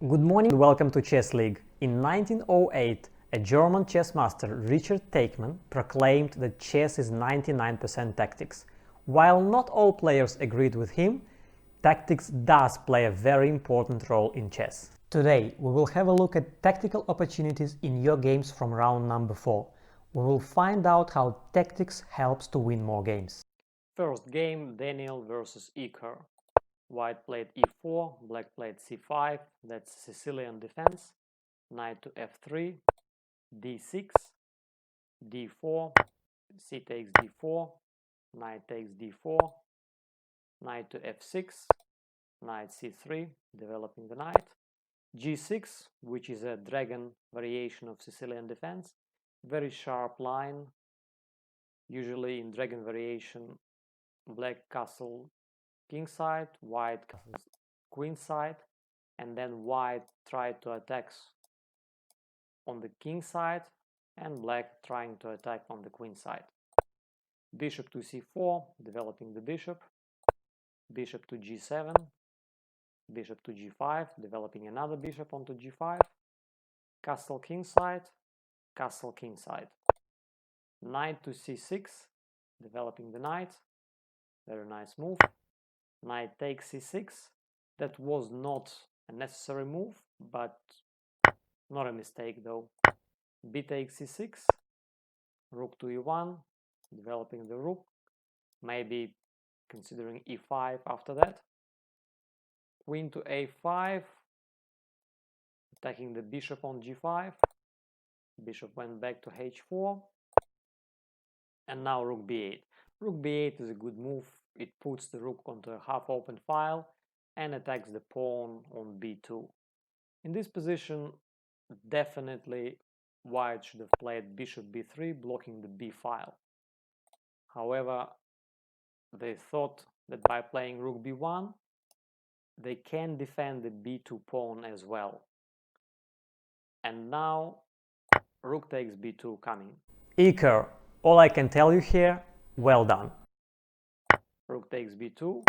Good morning and welcome to Chess League. In 1908, a German chess master, Richard Teichmann, proclaimed that chess is 99% tactics. While not all players agreed with him, tactics does play a very important role in chess. Today, we will have a look at tactical opportunities in your games from round number 4. We will find out how tactics helps to win more games. First game, Daniel versus Iker. White played e4, black played c5, that's Sicilian defense, knight to f3, d6, d4, c takes d4, knight takes d4, knight to f6, knight c3, developing the knight, g6, which is a dragon variation of Sicilian defense, very sharp line. Usually in dragon variation, black castle king side, white castle queen side, and then white tried to attack on the king side and black trying to attack on the queen side. Bishop to c4, developing the bishop, bishop to g7, bishop to g5, developing another bishop onto g5, castle king side, knight to c6, developing the knight, very nice move, knight takes c6, that was not a necessary move, but not a mistake though. B takes c6, rook to e1, developing the rook, maybe considering e5 after that, queen to a5, attacking the bishop on g5, bishop went back to h4, and now rook b8. Rook b8 is a good move. It puts the rook onto a half-open file and attacks the pawn on b2. In this position, definitely white should have played bishop b3, blocking the b file. However, they thought that by playing rook b1, they can defend the b2 pawn as well. And now rook takes b2 coming. Iker, all I can tell you here, well done. Rook takes b2,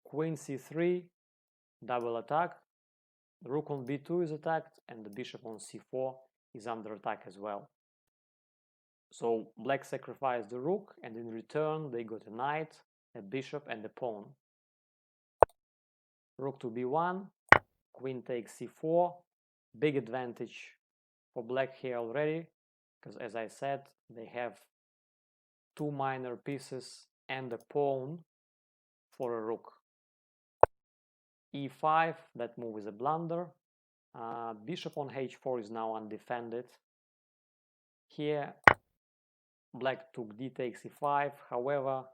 queen c3, double attack, the rook on b2 is attacked and the bishop on c4 is under attack as well. So black sacrificed the rook and in return they got a knight, a bishop and a pawn. Rook to b1, queen takes c4, big advantage for black here already, because as I said, they have two minor pieces and a pawn for a rook. e5, that move is a blunder. Bishop on h4 is now undefended. Here black took d takes e5, however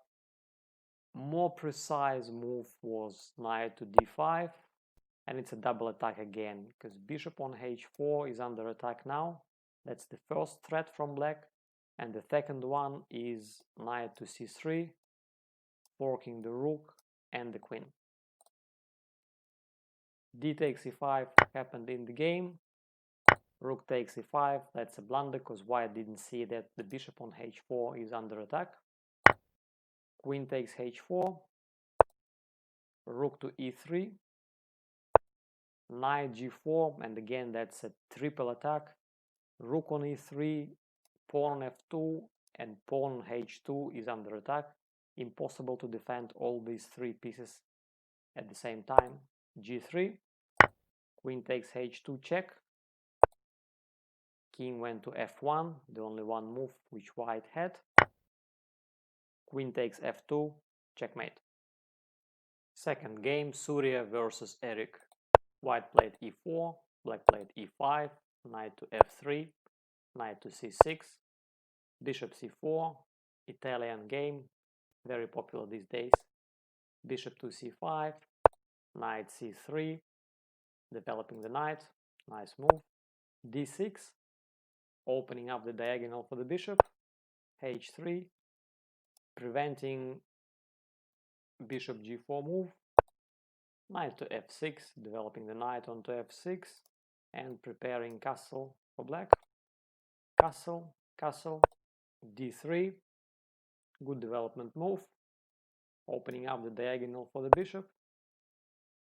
more precise move was knight to d5, and it's a double attack again because bishop on h4 is under attack now. That's the first threat from black, and the second one is knight to c3, forking the rook and the queen. D takes e5 happened in the game. Rook takes e5, that's a blunder because white didn't see that the bishop on h4 is under attack. Queen takes h4, rook to e3, knight g4, and again that's a triple attack. Rook on e3, pawn on f2, and pawn on h2 is under attack. Impossible to defend all these three pieces at the same time. g3, queen takes h2 check, king went to f1, the only one move which white had. Queen takes f2, checkmate. Second game, Surya versus Eric. White played e4, black played e5, knight to f3, knight to c6, bishop c4, Italian game, very popular these days. Bishop to c5, knight c3, developing the knight, nice move. d6, opening up the diagonal for the bishop, h3, preventing bishop g4 move, knight to f6, developing the knight onto f6 and preparing castle for black. Castle, d3, good development move, opening up the diagonal for the bishop,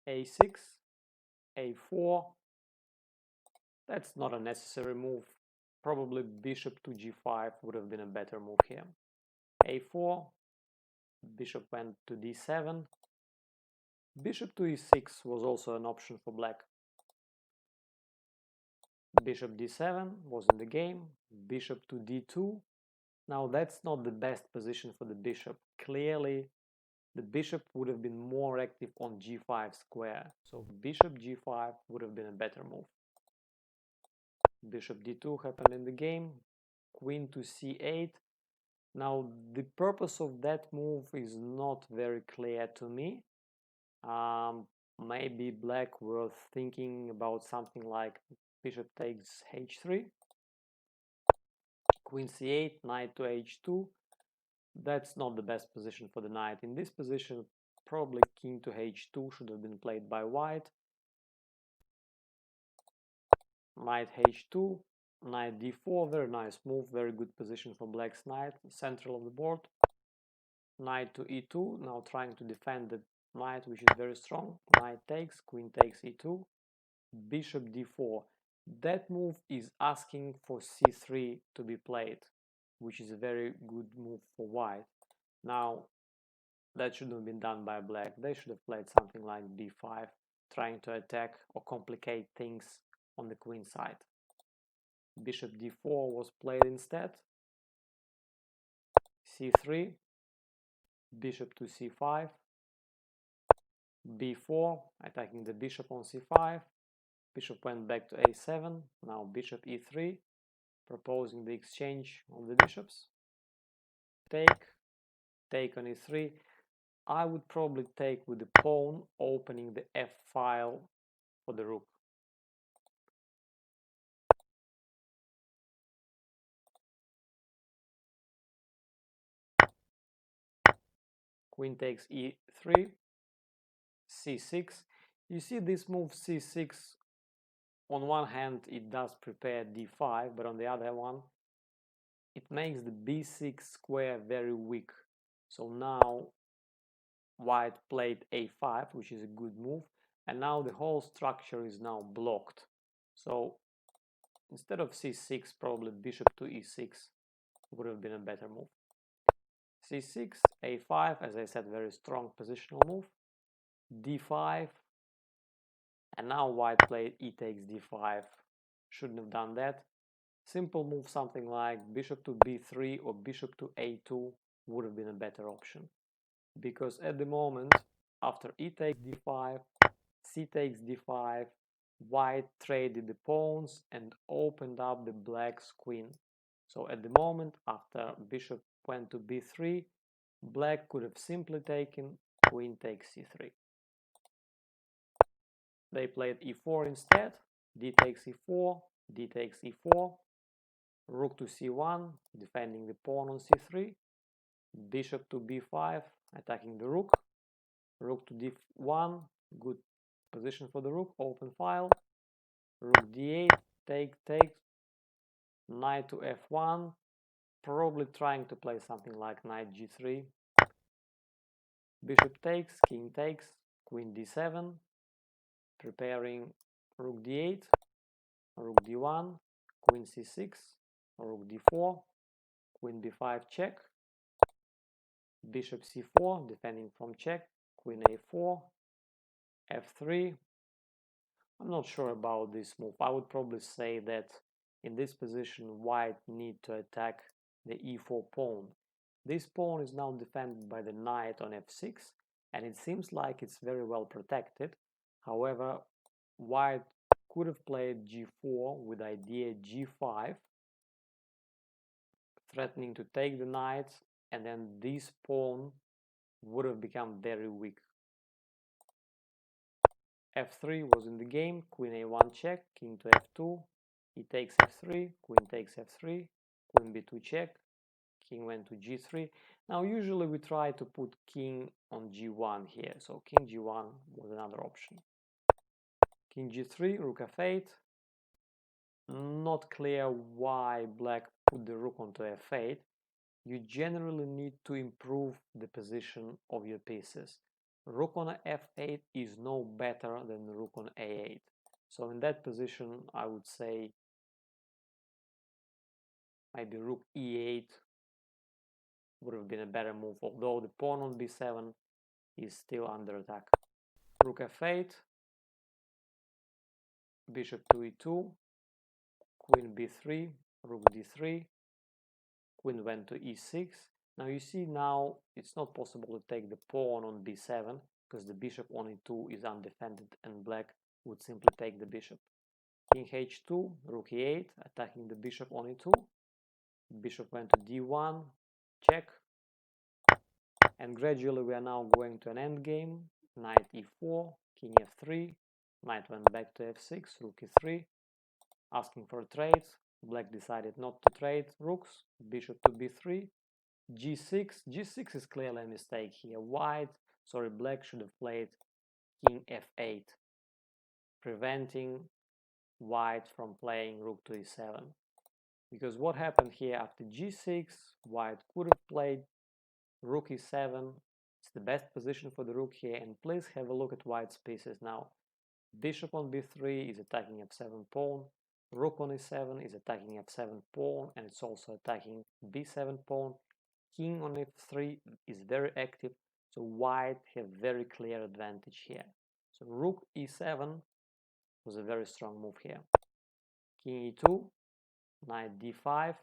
a6, a4, That's not a necessary move. Probably bishop to g5 would have been a better move here. a4, bishop went to d7. Bishop to e6 was also an option for black. Bishop d7 was in the game. Bishop to d2. Now that's not the best position for the bishop. Clearly, the bishop would have been more active on g5 square. So bishop g5 would have been a better move. Bishop d2 happened in the game. Queen to c8. Now the purpose of that move is not very clear to me. Maybe black were thinking about something like bishop takes h3, queen c8, knight to h2. That's not the best position for the knight. In this position, probably king to h2 should have been played by white. Knight h2, knight d4, very nice move, very good position for black's knight, central of the board. Knight to e2, now trying to defend the knight, which is very strong. Knight takes, queen takes e2, bishop d4. That move is asking for c3 to be played, which is a very good move for white. Now, that shouldn't have been done by black. They should have played something like b5, trying to attack or complicate things on the queen side. Bishop d4 was played instead. c3, bishop to c5, b4, attacking the bishop on c5. Bishop went back to a7, now bishop e3, proposing the exchange of the bishops. Take on e3. I would probably take with the pawn, opening the f file for the rook. Queen takes e3, c6. You see this move c6, on one hand it does prepare d5, but on the other one it makes the b6 square very weak. So now white played a5, which is a good move, and now the whole structure is now blocked. So instead of c6, probably bishop to e6 would have been a better move. c6, a5, as I said, very strong positional move. d5, and now white played e takes d5. Shouldn't have done that. Simple move, something like bishop to b3 or bishop to a2 would have been a better option. Because at the moment, after e takes d5, c takes d5, white traded the pawns and opened up the black's queen. So at the moment, after bishop went to b3, black could have simply taken queen takes c3. They played e4 instead, d takes e4, d takes e4, rook to c1, defending the pawn on c3, bishop to b5, attacking the rook, rook to d1, good position for the rook, open file, rook d8, takes, knight to f1, probably trying to play something like knight g3, bishop takes, king takes, queen d7, preparing rook d8, rook d1, queen c6, rook d4, queen b5 check, bishop c4, defending from check, queen a4, f3. I'm not sure about this move. I would probably say that in this position white need to attack the e4 pawn. This pawn is now defended by the knight on f6, and it seems like it's very well protected. However, white could have played g4 with idea g5, threatening to take the knight, and then this pawn would have become very weak. f3 was in the game, queen a1 check, king to f2, e takes f3, queen takes f3, queen b2 check, king went to g3. Now usually we try to put king on g1 here, so king g1 was another option. King g3, rook f8. Not clear why black put the rook onto f8. You generally need to improve the position of your pieces. Rook on f8 is no better than rook on a8. So in that position, I would say maybe rook e8 would have been a better move, although the pawn on b7 is still under attack. Rook f8, bishop to e2, queen b3, rook d3, queen went to e6. Now you see, now it's not possible to take the pawn on b7 because the bishop on e2 is undefended and black would simply take the bishop. King h2, rook e8, attacking the bishop on e2. Bishop went to d1, check. And gradually we are now going to an endgame. Knight e4, king f3, knight went back to f6, rook e3, asking for a trade. Black decided not to trade rooks, bishop to b3, g6. g6 is clearly a mistake here. Black should have played king f8, preventing white from playing rook to e7. Because what happened here after g6, white could have played rook e7. It's the best position for the rook here, and please have a look at white's pieces now. Bishop on b3 is attacking f7 pawn, rook on e7 is attacking f7 pawn, and it's also attacking b7 pawn. King on f3 is very active, so white have very clear advantage here. So rook e7 was a very strong move here. King e2, knight d5,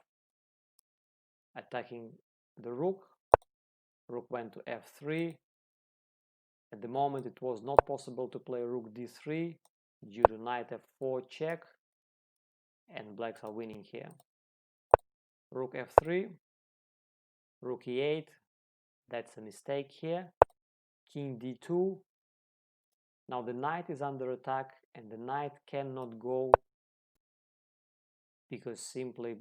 attacking the rook. Rook went to f3. At the moment it was not possible to play rook d3 due to knight f4 check, and blacks are winning here. Rook f3, rook e8, that's a mistake here. King d2. Now the knight is under attack and the knight cannot go because simply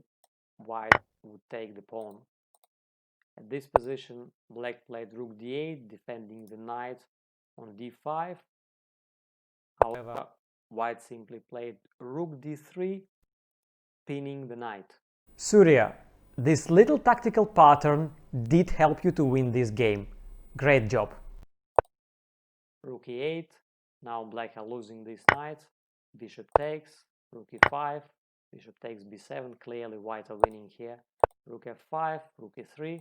white would take the pawn. At this position, black played rook d8, defending the knight on d5. However, white simply played rook d3, pinning the knight. Surya, this little tactical pattern did help you to win this game. Great job. Rook e8. Now black are losing this knight. Bishop takes, rook e5, bishop takes b7. Clearly white are winning here. Rook f5, rook e3,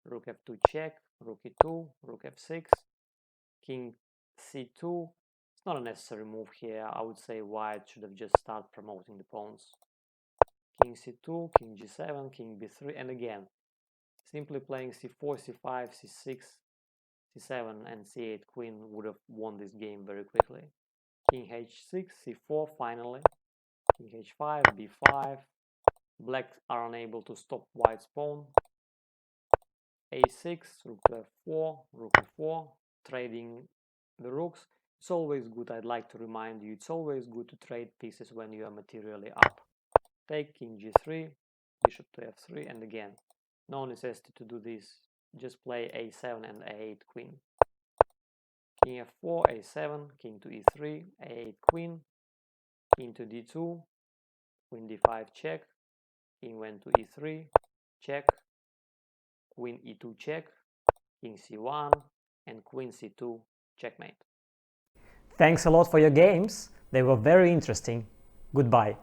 rook f2 check, rook e2, rook f6, king c2. It's not a necessary move here. I would say white should have just started promoting the pawns. King c2, king g7, king b3, and again, simply playing c4, c5, c6, c7, and c8 queen would have won this game very quickly. King h6, c4 finally, king h5, b5. Black are unable to stop white's pawn. a6, rook to f4, rook e4, trading the rooks. It's always good, I'd like to remind you, it's always good to trade pieces when you are materially up. Take king g3, bishop to f3, and again, no necessity to do this, just play a7 and a8 queen. King f4, a7, king to e3, a8 queen, king to d2, queen d5 check, king went to e3, check, queen e2 check, king c1, and queen c2 checkmate. Thanks a lot for your games, they were very interesting. Goodbye.